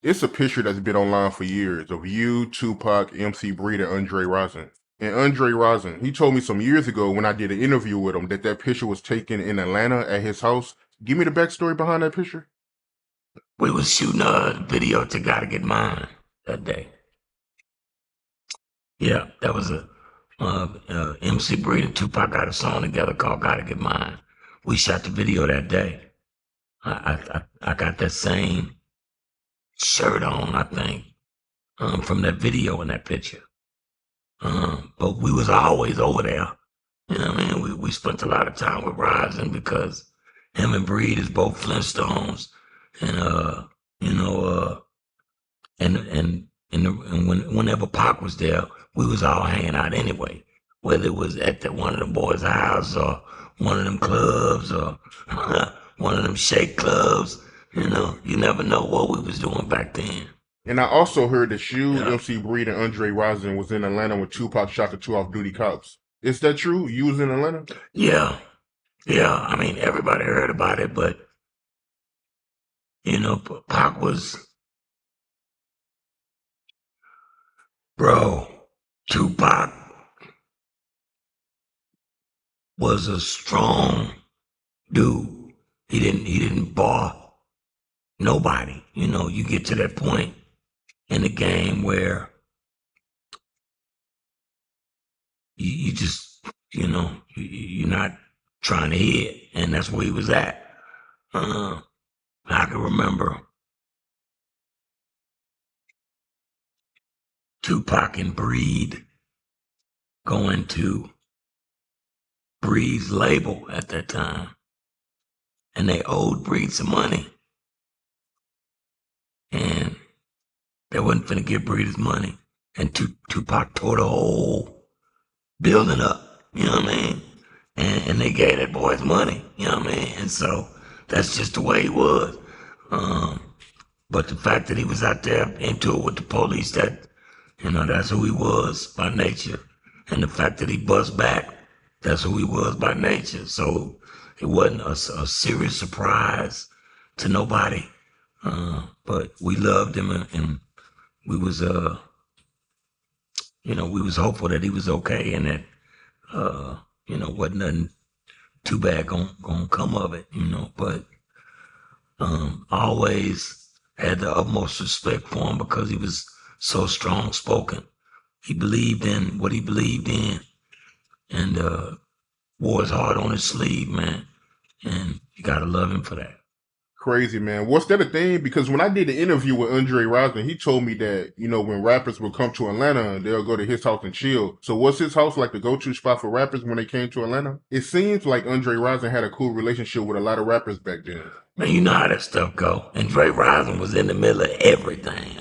It's a picture that's been online for years of you, Tupac, MC Breed, and Andre Rison. And Andre Rison, he told me some years ago when I did an interview with him that picture was taken in Atlanta at his house. Give me the backstory behind that picture. We was shooting a video to Gotta Get Mine that day. Yeah, that was MC Breed and Tupac got a song together called Gotta Get Mine. We shot the video that day. I got that same shirt on, I think, from that video in that picture. But we was always over there. You know what I mean? We spent a lot of time with Rising because him and Breed is both Flintstones. And, whenever Pac was there, we was all hanging out anyway. Whether it was at one of the boys' house or one of them clubs or one of them shake clubs. You never know what we was doing back then. And I also heard that you, MC Breed, and Andre Rison was in Atlanta when Tupac shot the two off-duty cops. Is that true? You was in Atlanta? Yeah. I mean, everybody heard about it, but, Pac was... Bro, Tupac was a strong dude. He didn't bar nobody. You get to that point in the game where you just, you're not trying to hit, and that's where he was at. I can remember Tupac and Breed going to Breed's label at that time, and they owed Breed some money, and they wasn't finna give Breed his money, and Tupac tore the whole building up, you know what I mean? And they gave that boy his money, you know what I mean? And so that's just the way he was. But the fact that he was out there into it with the police, that's who he was by nature. And the fact that he buzzed back, that's who he was by nature. So it wasn't a serious surprise to nobody. But we loved him, and we was, we was hopeful that he was okay, and that, wasn't nothing too bad gonna come of it, but always had the utmost respect for him because he was so strong spoken. He believed in what he believed in, and wore his heart on his sleeve, man. And you gotta love him for that. Crazy, man. Was that a thing? Because when I did the interview with Andre Rison, he told me that, when rappers would come to Atlanta, they'll go to his house and chill. So was his house like the go-to spot for rappers when they came to Atlanta? It seems like Andre Rison had a cool relationship with a lot of rappers back then. Man, you know how that stuff go. And Andre Rison was in the middle of everything.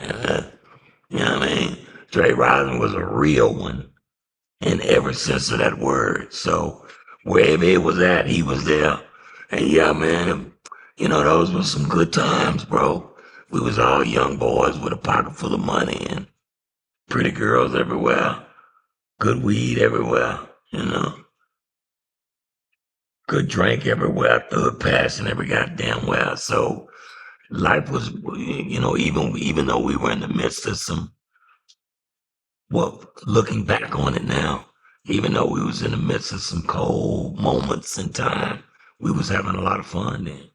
You know what I mean? Andre Rison was a real one in every sense of that word. So wherever it was at, he was there. And yeah, man, those were some good times, bro. We was all young boys with a pocket full of money and pretty girls everywhere, good weed everywhere, good drink everywhere, thug passion every goddamn where. So life was, even though we were in the midst of some, looking back on it now, even though we was in the midst of some cold moments in time, we was having a lot of fun then.